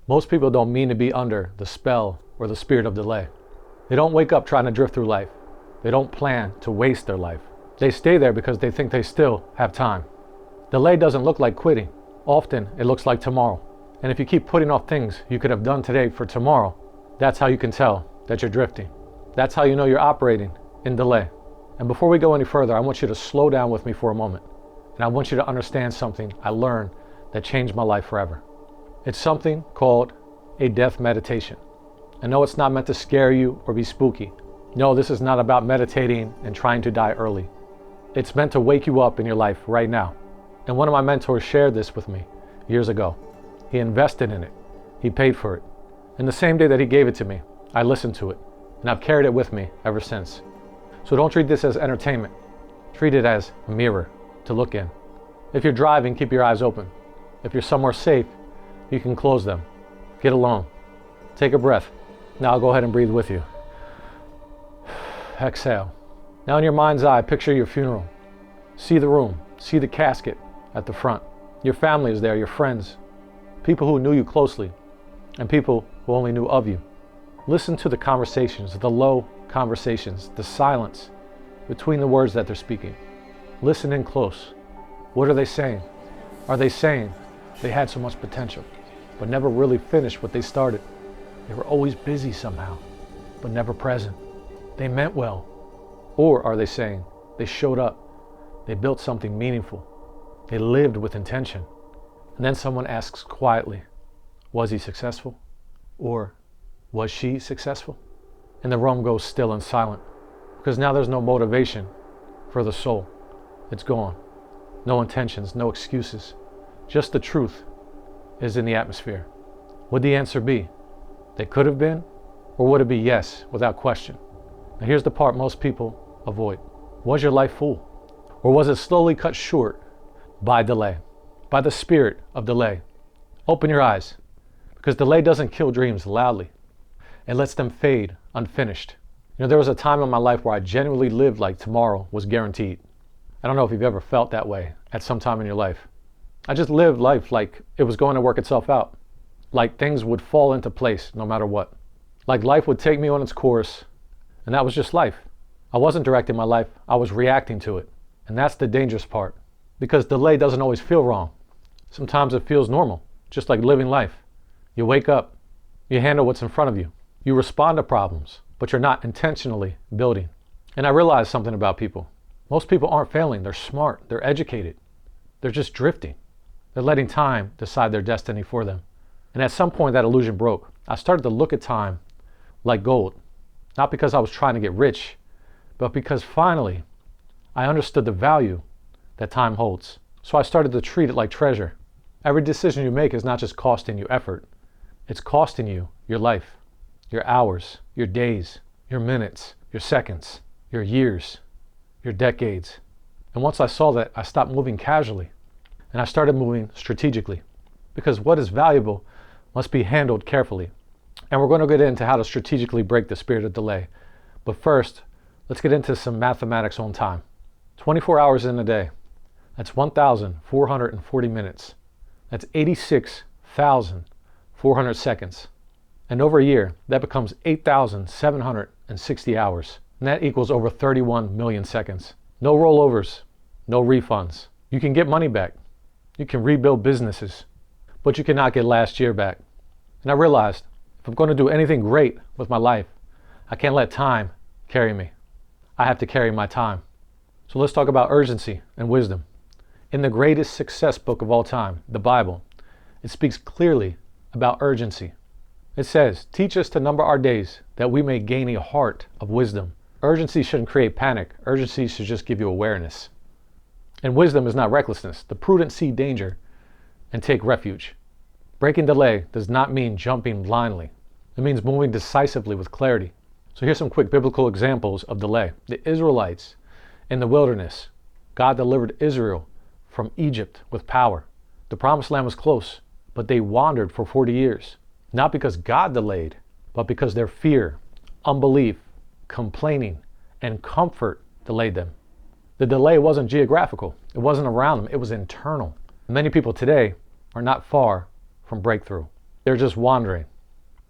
Most people don't mean to be under the spell or the spirit of delay. They don't wake up trying to drift through life. They don't plan to waste their life. They stay there because they think they still have time. Delay doesn't look like quitting. Often it looks like tomorrow. And if you keep putting off things you could have done today for tomorrow, that's how you can tell that you're drifting. That's how you know you're operating in delay. And before we go any further, I want you to slow down with me for a moment. And I want you to understand something I learned that changed my life forever. It's something called a death meditation. I know it's not meant to scare you or be spooky. No, this is not about meditating and trying to die early. It's meant to wake you up in your life right now. And one of my mentors shared this with me years ago. He invested in it. He paid for it. And the same day that he gave it to me, I listened to it. And I've carried it with me ever since. So don't treat this as entertainment. Treat it as a mirror to look in. If you're driving, keep your eyes open. If you're somewhere safe, you can close them. Get alone. Take a breath. Now I'll go ahead and breathe with you. Exhale. Now in your mind's eye, picture your funeral. See the room. See the casket at the front. Your family is there, your friends, people who knew you closely, and people who only knew of you. Listen to the conversations, the low conversations, the silence between the words that they're speaking. Listen in close. What are they saying? Are they saying they had so much potential, but never really finished what they started? They were always busy somehow, but never present. They meant well. Or are they saying they showed up, they built something meaningful, they lived with intention? And then someone asks quietly, was he successful? Or was she successful? And the room goes still and silent, because now there's no motivation for the soul. It's gone. No intentions, no excuses. Just the truth is in the atmosphere. Would the answer be they could have been? Or would it be yes, without question? Now here's the part most people avoid. Was your life full? Or was it slowly cut short by delay, by the spirit of delay? Open your eyes, because delay doesn't kill dreams loudly. It lets them fade unfinished. You know, there was a time in my life where I genuinely lived like tomorrow was guaranteed. I don't know if you've ever felt that way at some time in your life. I just lived life like it was going to work itself out. Like things would fall into place no matter what. Like life would take me on its course, and that was just life. I wasn't directing my life, I was reacting to it. And that's the dangerous part, because delay doesn't always feel wrong. Sometimes it feels normal, just like living life. You wake up, you handle what's in front of you, you respond to problems, but you're not intentionally building. And I realized something about people. Most people aren't failing, they're smart, they're educated. They're just drifting. They're letting time decide their destiny for them. And at some point that illusion broke. I started to look at time like gold, not because I was trying to get rich, but because finally I understood the value that time holds. So I started to treat it like treasure. Every decision you make is not just costing you effort, it's costing you your life, your hours, your days, your minutes, your seconds, your years, your decades. And once I saw that, I stopped moving casually and I started moving strategically, because what is valuable must be handled carefully. And we're going to get into how to strategically break the spirit of delay. But first, let's get into some mathematics on time. 24 hours in a day. That's 1,440 minutes. That's 86,400 seconds. And over a year, that becomes 8,760 hours. And that equals over 31 million seconds. No rollovers, no refunds. You can get money back. You can rebuild businesses, but you cannot get last year back. And I realized if I'm going to do anything great with my life, I can't let time carry me. I have to carry my time. So let's talk about urgency and wisdom. In the greatest success book of all time, the Bible, it speaks clearly about urgency. It says, teach us to number our days that we may gain a heart of wisdom. Urgency shouldn't create panic. Urgency should just give you awareness. And wisdom is not recklessness. The prudent see danger and take refuge. Breaking delay does not mean jumping blindly. It means moving decisively with clarity. So here's some quick biblical examples of delay. The Israelites in the wilderness. God delivered Israel from Egypt with power. The promised land was close, but they wandered for 40 years. Not because God delayed, but because their fear, unbelief, complaining, and comfort delayed them. The delay wasn't geographical. It wasn't around them. It was internal. Many people today are not far from breakthrough. They're just wandering.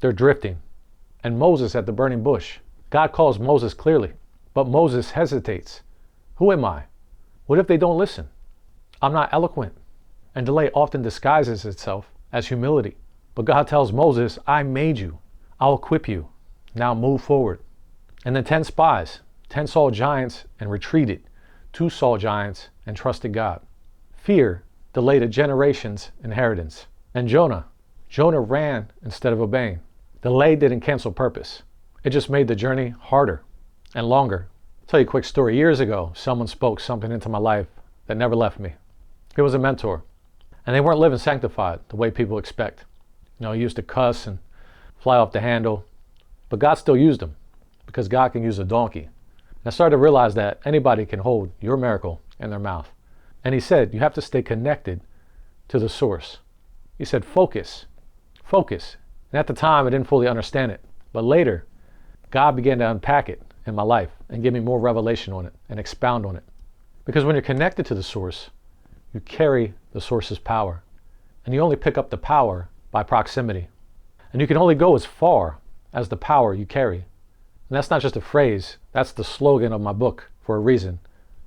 They're drifting. And Moses at the burning bush. God calls Moses clearly, but Moses hesitates. Who am I? What if they don't listen? I'm not eloquent. And delay often disguises itself as humility. But God tells Moses, I made you. I'll equip you. Now move forward. And then 10 spies, 10 saw giants and retreated. 2 saw giants and trusted God. Fear delayed a generation's inheritance. And Jonah ran instead of obeying. Delay didn't cancel purpose. It just made the journey harder and longer. I'll tell you a quick story. Years ago, someone spoke something into my life that never left me. He was a mentor. And they weren't living sanctified the way people expect. He used to cuss and fly off the handle. But God still used him because God can use a donkey. And I started to realize that anybody can hold your miracle in their mouth. And he said, you have to stay connected to the source. He said, focus. And at the time, I didn't fully understand it. But later, God began to unpack it in my life and give me more revelation on it and expound on it. Because when you're connected to the source, you carry the source's power. And you only pick up the power by proximity. And you can only go as far as the power you carry. And that's not just a phrase, that's the slogan of my book for a reason,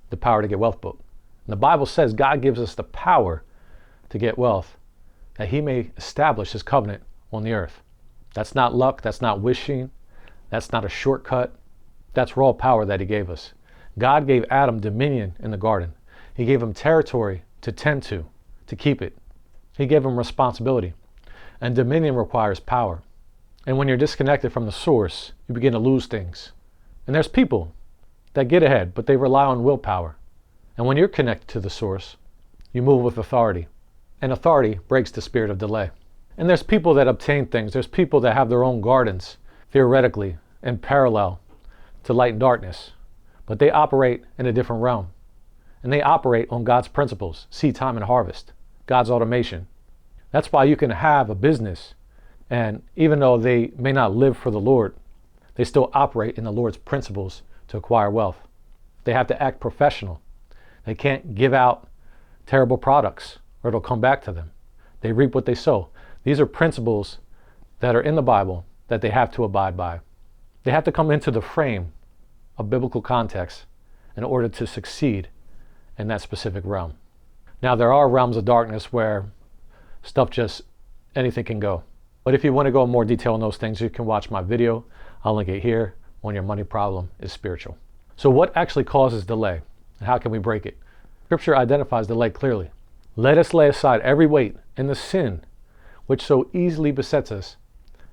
the Power to Get Wealth book. And the Bible says God gives us the power to get wealth, that he may establish his covenant on the earth. That's not luck, that's not wishing, that's not a shortcut, that's raw power that he gave us. God gave Adam dominion in the garden. He gave him territory to tend to keep it. He gave him responsibility. And dominion requires power. And when you're disconnected from the source, you begin to lose things. And there's people that get ahead, but they rely on willpower. And when you're connected to the source, you move with authority. And authority breaks the spirit of delay. And there's people that obtain things. There's people that have their own gardens, theoretically, in parallel to light and darkness. But they operate in a different realm. And they operate on God's principles, seed time and harvest, God's automation. That's why you can have a business, and even though they may not live for the Lord, they still operate in the Lord's principles to acquire wealth. They have to act professional. They can't give out terrible products or it'll come back to them. They reap what they sow. These are principles that are in the Bible that they have to abide by. They have to come into the frame of biblical context in order to succeed in that specific realm. Now, there are realms of darkness where anything can go. But if you want to go in more detail on those things, you can watch my video. I'll link it here when your money problem is spiritual. So what actually causes delay? And how can we break it? Scripture identifies delay clearly. Let us lay aside every weight and the sin which so easily besets us,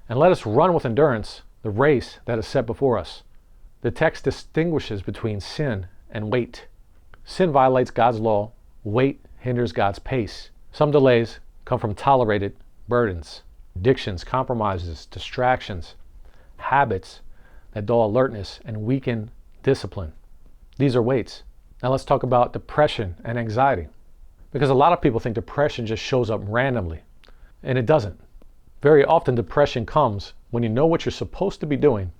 and let us run with endurance the race that is set before us. The text distinguishes between sin and weight. Sin violates God's law. Weight hinders God's pace. Some delays come from tolerated burdens, addictions, compromises, distractions, habits that dull alertness and weaken discipline. These are weights. Now let's talk about depression and anxiety. Because a lot of people think depression just shows up randomly, and it doesn't. Very often depression comes when you know what you're supposed to be doing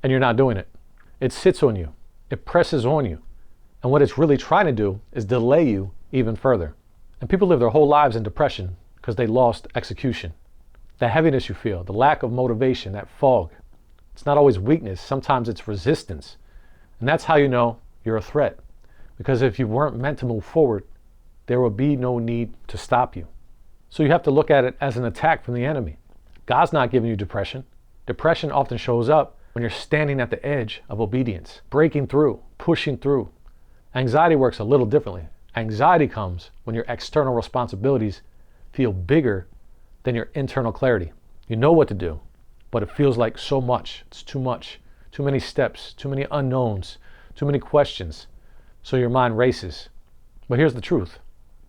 and you're not doing it. It sits on you. It presses on you. And what it's really trying to do is delay you even further. And people live their whole lives in depression because they lost execution. The heaviness you feel, the lack of motivation, that fog. It's not always weakness. Sometimes it's resistance. And that's how you know you're a threat. Because if you weren't meant to move forward, there will be no need to stop you. So you have to look at it as an attack from the enemy. God's not giving you depression. Depression often shows up when you're standing at the edge of obedience, breaking through, pushing through. Anxiety works a little differently. Anxiety comes when your external responsibilities feel bigger than your internal clarity. You know what to do, but it feels like so much. It's too much. Too many steps, too many unknowns, too many questions. So your mind races. But here's the truth.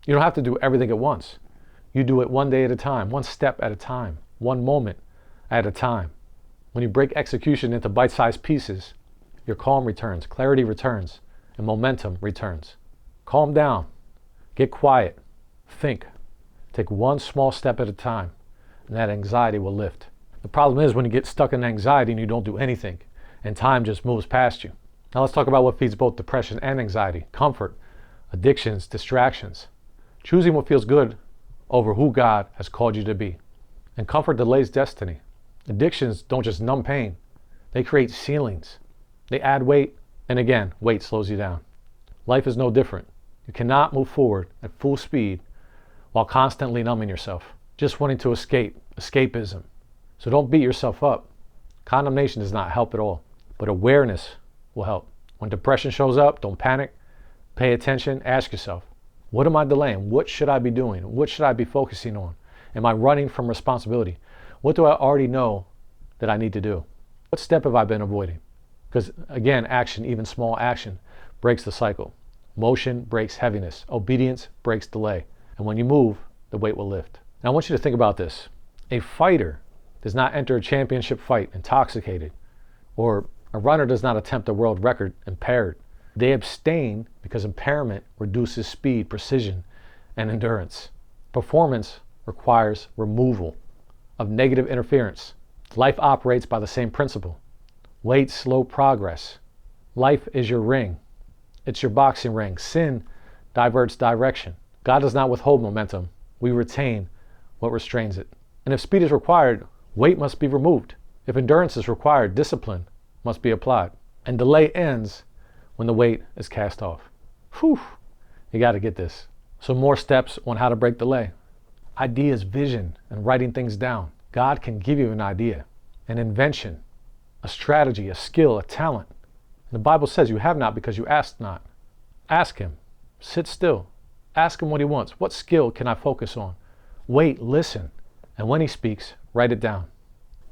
You don't have to do everything at once. You do it one day at a time, one step at a time, one moment at a time. When you break execution into bite-sized pieces, your calm returns, clarity returns, and momentum returns. Calm down, get quiet, think. Take one small step at a time, and that anxiety will lift. The problem is when you get stuck in anxiety and you don't do anything, and time just moves past you. Now let's talk about what feeds both depression and anxiety: comfort, addictions, distractions. Choosing what feels good over who God has called you to be. And comfort delays destiny. Addictions don't just numb pain. They create ceilings. They add weight, and again, weight slows you down. Life is no different. You cannot move forward at full speed while constantly numbing yourself, just wanting to escape, escapism. So don't beat yourself up. Condemnation does not help at all, but awareness will help. When depression shows up, don't panic. Pay attention, ask yourself, what am I delaying? What should I be doing? What should I be focusing on? Am I running from responsibility? What do I already know that I need to do? What step have I been avoiding? Because again, action, even small action, breaks the cycle. Motion breaks heaviness. Obedience breaks delay. And when you move, the weight will lift. Now I want you to think about this. A fighter does not enter a championship fight intoxicated, or a runner does not attempt a world record impaired. They abstain because impairment reduces speed, precision, and endurance. Performance requires removal of negative interference. Life operates by the same principle. Wait, slow progress. Life is your ring. It's your boxing ring. Sin diverts direction. God does not withhold momentum. We retain what restrains it. And if speed is required, weight must be removed. If endurance is required, discipline must be applied. And delay ends when the weight is cast off. Whew, you got to get this. So more steps on how to break delay. Ideas, vision, and writing things down. God can give you an idea, an invention, a strategy, a skill, a talent. And the Bible says you have not because you ask not. Ask him. Sit still. Ask him what he wants. What skill can I focus on? Wait, listen. And when he speaks, write it down.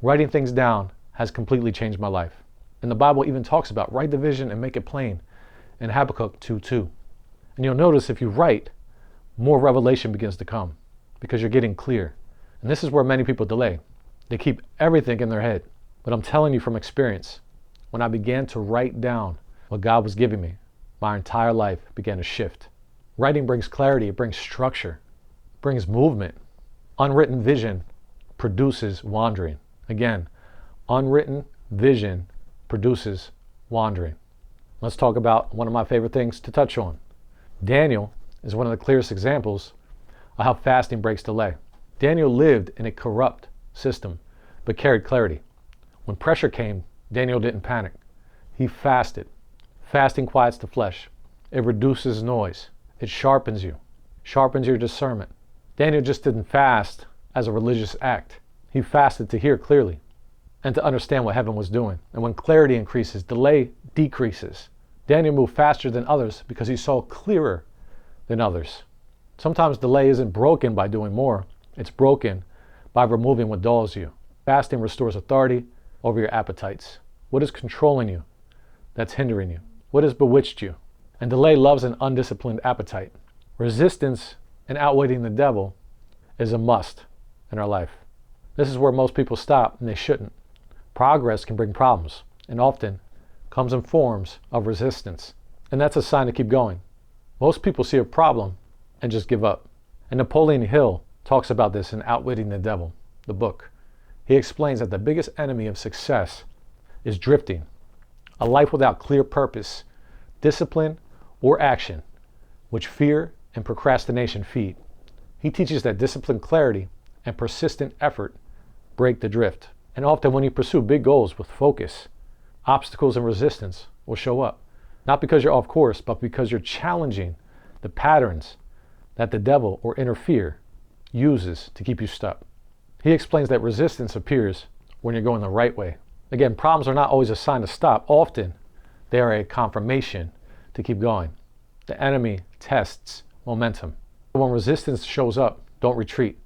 Writing things down has completely changed my life. And the Bible even talks about write the vision and make it plain in Habakkuk 2:2. And you'll notice if you write, more revelation begins to come because you're getting clear. And this is where many people delay. They keep everything in their head. But I'm telling you from experience, when I began to write down what God was giving me, my entire life began to shift. Writing brings clarity, it brings structure, it brings movement. Unwritten vision produces wandering. Again, unwritten vision produces wandering. Let's talk about one of my favorite things to touch on. Daniel is one of the clearest examples of how fasting breaks delay. Daniel lived in a corrupt system, but carried clarity. When pressure came, Daniel didn't panic. He fasted. Fasting quiets the flesh. It reduces noise. It sharpens you, sharpens your discernment. Daniel just didn't fast as a religious act. He fasted to hear clearly and to understand what heaven was doing. And when clarity increases, delay decreases. Daniel moved faster than others because he saw clearer than others. Sometimes delay isn't broken by doing more. It's broken by removing what dulls you. Fasting restores authority over your appetites. What is controlling you that's hindering you? What has bewitched you? And delay loves an undisciplined appetite. Resistance and outwitting the devil is a must in our life. This is where most people stop, and they shouldn't. Progress can bring problems, and often comes in forms of resistance. And that's a sign to keep going. Most people see a problem and just give up. And Napoleon Hill talks about this in Outwitting the Devil, the book. He explains that the biggest enemy of success is drifting, a life without clear purpose, discipline, or action, which fear and procrastination feed. He teaches that disciplined clarity and persistent effort break the drift. And often when you pursue big goals with focus, obstacles and resistance will show up. Not because you're off course, but because you're challenging the patterns that the devil or inner fear uses to keep you stuck. He explains that resistance appears when you're going the right way. Again, problems are not always a sign to stop. Often, they are a confirmation to keep going. The enemy tests momentum. When resistance shows up, don't retreat.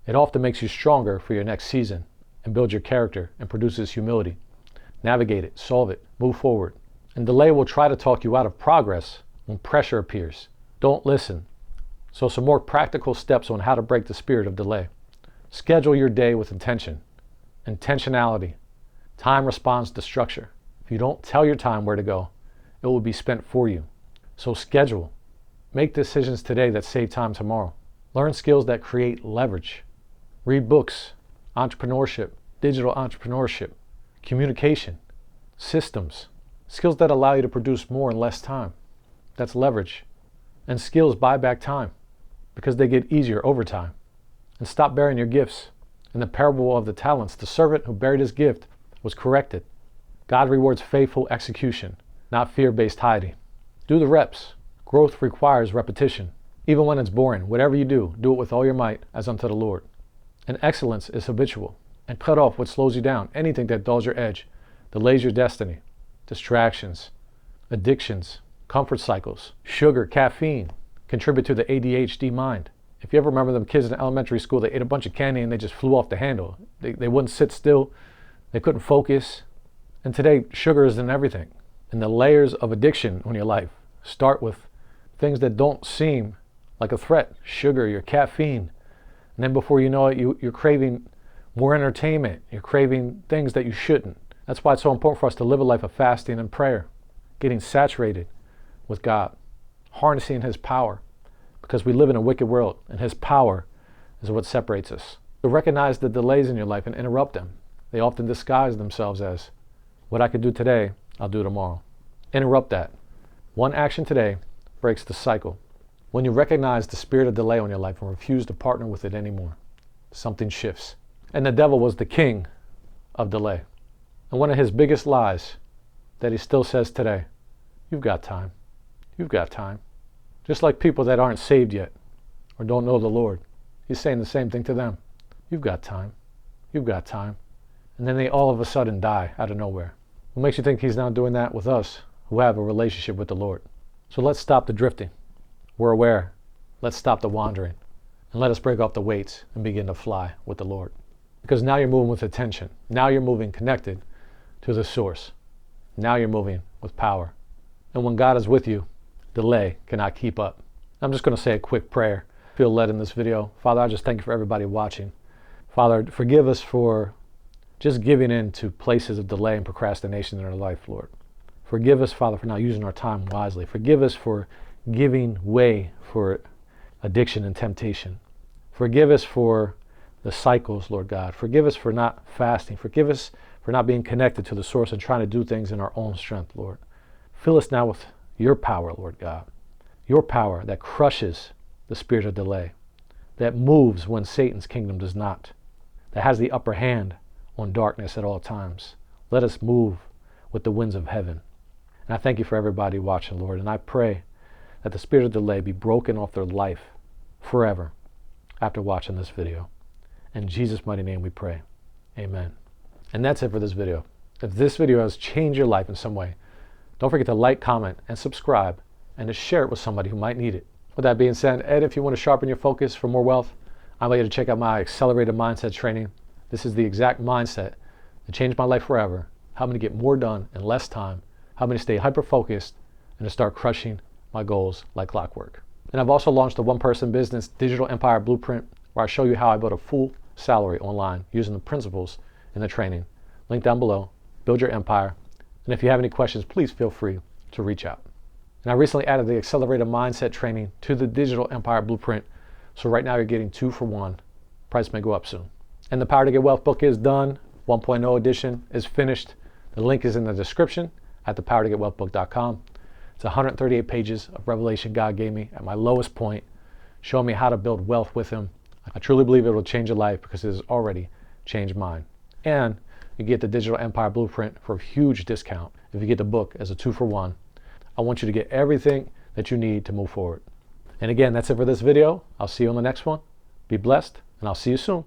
It often makes you stronger for your next season and builds your character and produces humility. Navigate it, solve it, move forward. And delay will try to talk you out of progress when pressure appears. Don't listen. So some more practical steps on how to break the spirit of delay. Schedule your day with intention. Intentionality. Time responds to structure. If you don't tell your time where to go, it will be spent for you. So schedule. Make decisions today that save time tomorrow. Learn skills that create leverage. Read books, entrepreneurship, digital entrepreneurship, communication, systems, skills that allow you to produce more in less time. That's leverage. And skills buy back time because they get easier over time. And stop burying your gifts In the parable of the talents, the servant who buried his gift was corrected. God rewards faithful execution, not fear-based hiding. Do the reps. Growth requires repetition. Even when it's boring, whatever you do it with all your might as unto the Lord. And excellence is habitual. And cut off what slows you down, anything that dulls your edge, delays your destiny, distractions, addictions, comfort cycles, sugar, caffeine, contribute to the ADHD mind. If you ever remember them kids in elementary school, they ate a bunch of candy and they just flew off the handle. They wouldn't sit still. They couldn't focus. And today, sugar is in everything. And the layers of addiction in your life start with things that don't seem like a threat. Sugar, your caffeine. And then before you know it, you're craving more entertainment. You're craving things that you shouldn't. That's why it's so important for us to live a life of fasting and prayer, getting saturated with God, harnessing His power, because we live in a wicked world, and His power is what separates us. So recognize the delays in your life and interrupt them. They often disguise themselves as, what I could do today, I'll do tomorrow. Interrupt that. One action today breaks the cycle. When you recognize the spirit of delay on your life and refuse to partner with it anymore, something shifts. And the devil was the king of delay. And one of his biggest lies that he still says today, you've got time. You've got time. Just like people that aren't saved yet or don't know the Lord, he's saying the same thing to them. You've got time. You've got time. And then they all of a sudden die out of nowhere. What makes you think he's not doing that with us who have a relationship with the Lord? So let's stop the drifting. We're aware. Let's stop the wandering. And let us break off the weights and begin to fly with the Lord. Because now you're moving with attention. Now you're moving connected to the source. Now you're moving with power. And when God is with you, delay cannot keep up. I'm just going to say a quick prayer. I feel led in this video. Father, I just thank you for everybody watching. Father, forgive us for just giving in to places of delay and procrastination in our life, Lord. Forgive us, Father, for not using our time wisely. Forgive us for giving way for addiction and temptation. Forgive us for the cycles, Lord God. Forgive us for not fasting. Forgive us for not being connected to the source and trying to do things in our own strength, Lord. Fill us now with your power, Lord God. Your power that crushes the spirit of delay, that moves when Satan's kingdom does not, that has the upper hand on darkness at all times. Let us move with the winds of heaven. And I thank you for everybody watching, Lord. And I pray that the spirit of delay be broken off their life forever after watching this video. In Jesus' mighty name we pray. Amen. And that's it for this video. If this video has changed your life in some way, don't forget to like, comment, and subscribe, and to share it with somebody who might need it. With that being said, Ed, if you want to sharpen your focus for more wealth, I invite you to check out my Accelerator mindset training. This is the exact mindset that changed my life forever, helped me to get more done in less time, helped me to stay hyper-focused, and to start crushing my goals like clockwork. And I've also launched a one-person business digital empire blueprint where I show you how I build a full salary online using the principles in the training. Link down below. Build your empire. And if you have any questions, please feel free to reach out. And I recently added the Accelerator mindset training to the digital empire blueprint. So right now you're getting 2 for 1. Price may go up soon. And the Power to Get Wealth book is done. 1.0 edition is finished. The link is in the description at thepowertogetwealthbook.com. It's 138 pages of revelation God gave me at my lowest point, showing me how to build wealth with Him. I truly believe it will change your life because it has already changed mine. And you get the Digital Empire Blueprint for a huge discount if you get the book as a 2 for 1. I want you to get everything that you need to move forward. And again, that's it for this video. I'll see you on the next one. Be blessed, and I'll see you soon.